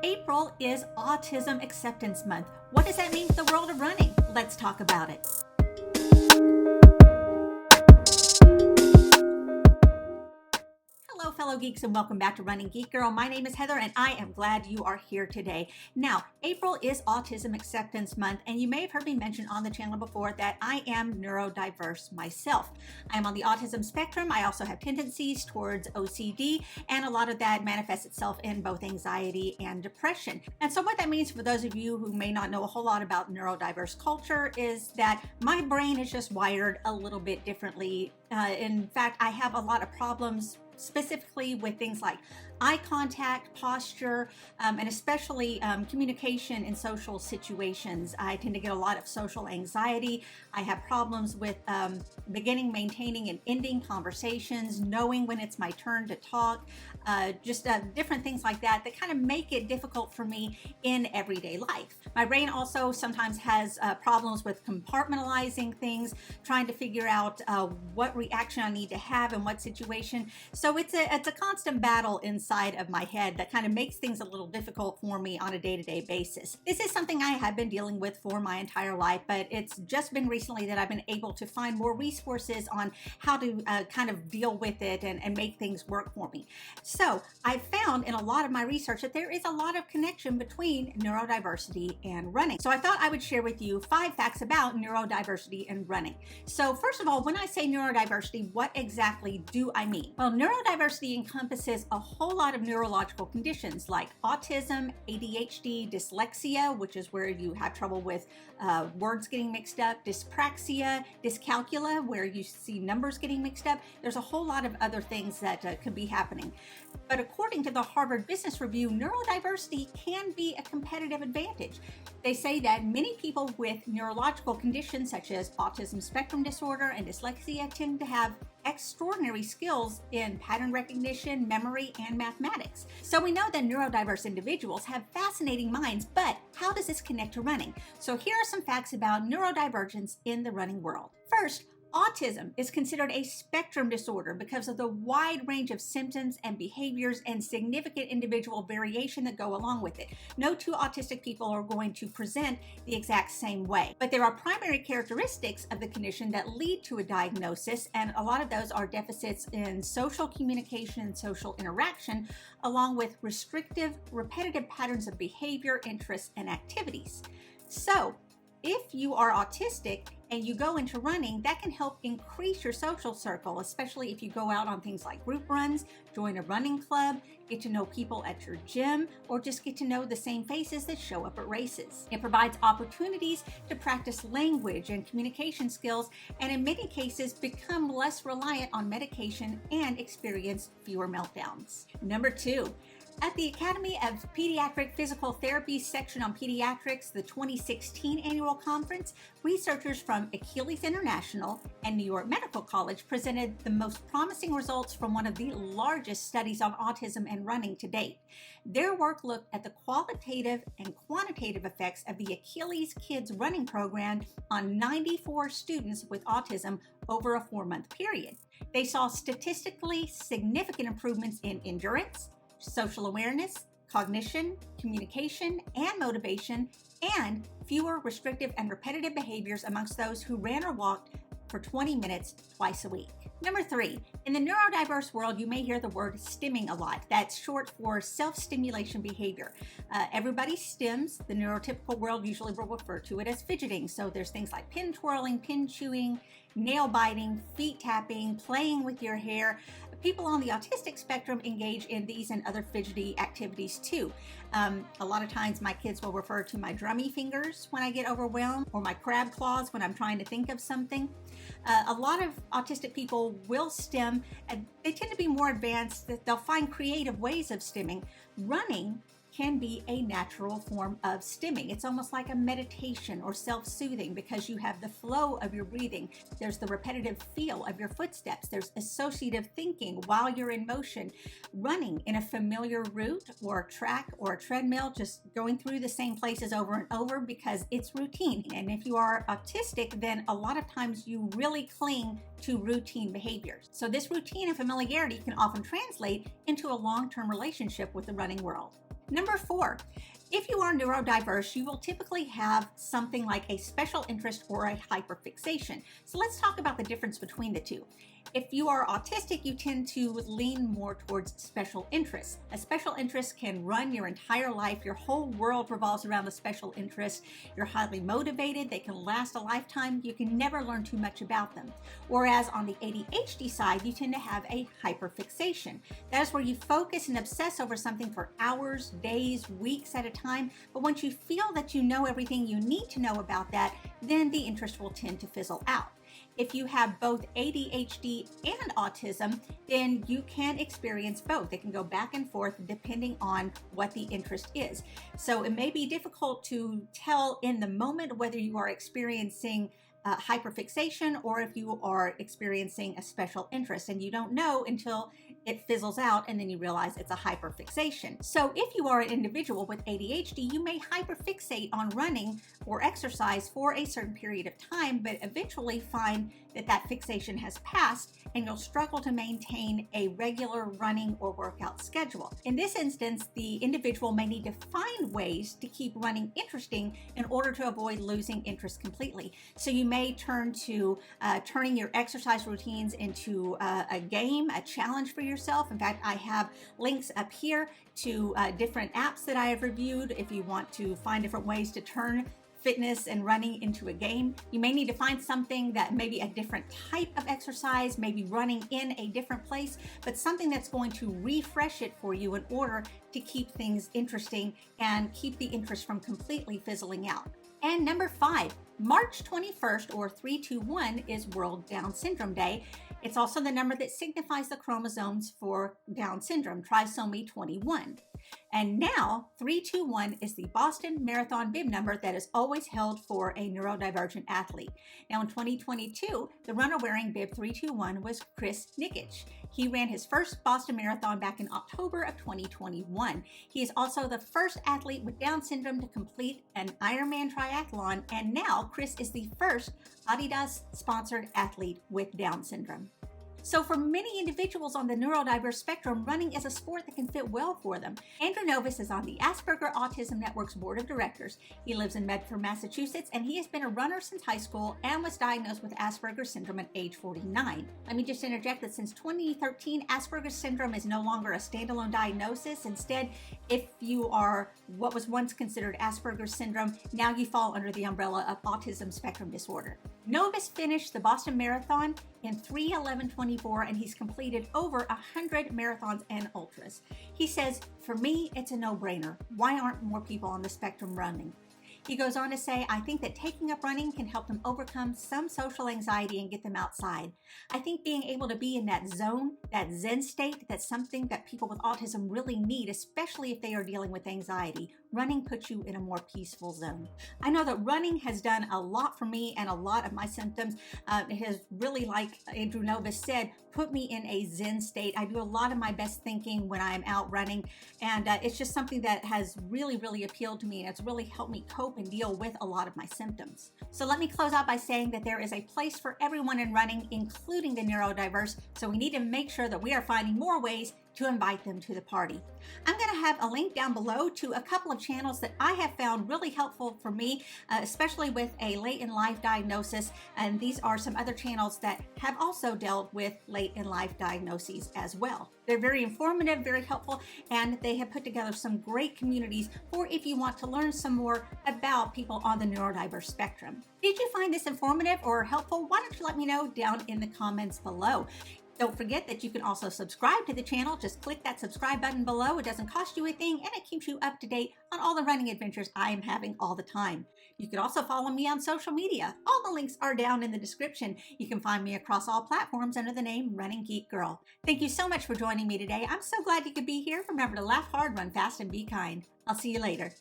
April is Autism Acceptance Month. What does that mean for the world of running? Let's talk about it. Hello, fellow geeks, and welcome back to Running Geek Girl. My name is Heather, and I am glad you are here today. Now, April is Autism Acceptance Month, and you may have heard me mention on the channel before that I am neurodiverse myself. I am on the autism spectrum. I also have tendencies towards OCD, and a lot of that manifests itself in both anxiety and depression. And so what that means for those of you who may not know a whole lot about neurodiverse culture is that my brain is just wired a little bit differently. In fact, I have a lot of problems specifically with things like eye contact, posture, and especially communication in social situations. I tend to get a lot of social anxiety. I have problems with beginning, maintaining, and ending conversations, knowing when it's my turn to talk, different things like that that kind of make it difficult for me in everyday life. My brain also sometimes has problems with compartmentalizing things, trying to figure out what reaction I need to have in what situation. So it's a constant battle inside of my head that kind of makes things a little difficult for me on a day-to-day basis. This is something I have been dealing with for my entire life, but it's just been recently that I've been able to find more resources on how to kind of deal with it and make things work for me. So I found in a lot of my research that there is a lot of connection between neurodiversity and running. So I thought I would share with you 5 facts about neurodiversity and running. So first of all, when I say neurodiversity, what exactly do I mean? Well, neurodiversity encompasses a whole lot of neurological conditions like autism, ADHD, dyslexia, which is where you have trouble with words getting mixed up, dyspraxia, dyscalculia, where you see numbers getting mixed up. There's a whole lot of other things that could be happening. But according to the Harvard Business Review, neurodiversity can be a competitive advantage. They say that many people with neurological conditions such as autism spectrum disorder and dyslexia tend to have extraordinary skills in pattern recognition, memory, and mathematics. So we know that neurodiverse individuals have fascinating minds, but how does this connect to running? So here are some facts about neurodivergence in the running world. First, autism is considered a spectrum disorder because of the wide range of symptoms and behaviors and significant individual variation that go along with it. No two autistic people are going to present the exact same way, but there are primary characteristics of the condition that lead to a diagnosis, and a lot of those are deficits in social communication and social interaction, along with restrictive, repetitive patterns of behavior, interests, and activities. So, if you are autistic and you go into running, that can help increase your social circle, especially if you go out on things like group runs, join a running club, get to know people at your gym, or just get to know the same faces that show up at races. It provides opportunities to practice language and communication skills, and in many cases become less reliant on medication and experience fewer meltdowns. Number 2. At the Academy of Pediatric Physical Therapy section on pediatrics, the 2016 annual conference, researchers from Achilles International and New York Medical College presented the most promising results from one of the largest studies on autism and running to date. Their work looked at the qualitative and quantitative effects of the Achilles Kids running program on 94 students with autism over a 4-month period. They saw statistically significant improvements in endurance, social awareness, cognition, communication, and motivation, and fewer restrictive and repetitive behaviors amongst those who ran or walked for 20 minutes twice a week. Number 3, in the neurodiverse world, you may hear the word stimming a lot. That's short for self-stimulation behavior. Everybody stims. The neurotypical world usually will refer to it as fidgeting. So there's things like pin twirling, pin chewing, nail biting, feet tapping, playing with your hair. People on the autistic spectrum engage in these and other fidgety activities too. A lot of times my kids will refer to my drummy fingers when I get overwhelmed, or my crab claws when I'm trying to think of something. A lot of autistic people will stim, and they tend to be more advanced. That they'll find creative ways of stimming. Running can be a natural form of stimming. It's almost like a meditation or self-soothing because you have the flow of your breathing. There's the repetitive feel of your footsteps. There's associative thinking while you're in motion. Running in a familiar route or a track or a treadmill, just going through the same places over and over because it's routine. And if you are autistic, then a lot of times you really cling to routine behaviors. So this routine and familiarity can often translate into a long-term relationship with the running world. Number 4, if you are neurodiverse, you will typically have something like a special interest or a hyperfixation. So let's talk about the difference between the two. If you are autistic, you tend to lean more towards special interests. A special interest can run your entire life. Your whole world revolves around a special interest. You're highly motivated. They can last a lifetime. You can never learn too much about them. Whereas on the ADHD side, you tend to have a hyperfixation. That is where you focus and obsess over something for hours, days, weeks at a time. But once you feel that you know everything you need to know about that, then the interest will tend to fizzle out. If you have both ADHD and autism, then you can experience both. They can go back and forth depending on what the interest is. So it may be difficult to tell in the moment whether you are experiencing hyperfixation or if you are experiencing a special interest, and you don't know until it fizzles out and then you realize it's a hyperfixation. So if you are an individual with ADHD, you may hyperfixate on running or exercise for a certain period of time, but eventually find that that fixation has passed and you'll struggle to maintain a regular running or workout schedule. In this instance, the individual may need to find ways to keep running interesting in order to avoid losing interest completely. So you may turn to turning your exercise routines into a game, a challenge for yourself. In fact, I have links up here to different apps that I have reviewed if you want to find different ways to turn fitness and running into a game. You may need to find something that maybe a different type of exercise, maybe running in a different place, but something that's going to refresh it for you in order to keep things interesting and keep the interest from completely fizzling out. And number 5, March 21st or 321 is World Down Syndrome Day. It's also the number that signifies the chromosomes for Down syndrome, trisomy 21. And now 321 is the Boston Marathon bib number that is always held for a neurodivergent athlete. Now in 2022, the runner wearing bib 321 was Chris Nikic. He ran his first Boston Marathon back in October of 2021. He is also the first athlete with Down syndrome to complete an Ironman triathlon, and now Chris is the first Adidas-sponsored athlete with Down syndrome. So for many individuals on the neurodiverse spectrum, running is a sport that can fit well for them. Andrew Novus is on the Asperger Autism Network's board of directors. He lives in Medford, Massachusetts, and he has been a runner since high school and was diagnosed with Asperger's syndrome at age 49. Let me just interject that since 2013, Asperger's syndrome is no longer a standalone diagnosis. Instead, if you are what was once considered Asperger's syndrome, now you fall under the umbrella of autism spectrum disorder. Novus finished the Boston Marathon in 3:11:24, and he's completed over 100 marathons and ultras. He says, "For me, it's a no-brainer. Why aren't more people on the spectrum running?" He goes on to say, "I think that taking up running can help them overcome some social anxiety and get them outside. I think being able to be in that zone, that Zen state, that's something that people with autism really need, especially if they are dealing with anxiety. Running puts you in a more peaceful zone." I know that running has done a lot for me and a lot of my symptoms. It has really, like Andrew Novus said, put me in a Zen state. I do a lot of my best thinking when I'm out running, and it's just something that has really, really appealed to me, and it's really helped me cope and deal with a lot of my symptoms. So let me close out by saying that there is a place for everyone in running, including the neurodiverse, so we need to make sure that we are finding more ways to invite them to the party. I'm going to have a link down below to a couple of channels that I have found really helpful for me, especially with a late in life diagnosis. And these are some other channels that have also dealt with late in life diagnoses as well. They're very informative, very helpful, and they have put together some great communities for if you want to learn some more about people on the neurodiverse spectrum. Did you find this informative or helpful? Why don't you let me know down in the comments below. Don't forget that you can also subscribe to the channel. Just click that subscribe button below. It doesn't cost you a thing, and it keeps you up to date on all the running adventures I am having all the time. You can also follow me on social media. All the links are down in the description. You can find me across all platforms under the name Running Geek Girl. Thank you so much for joining me today. I'm so glad you could be here. Remember to laugh hard, run fast, and be kind. I'll see you later.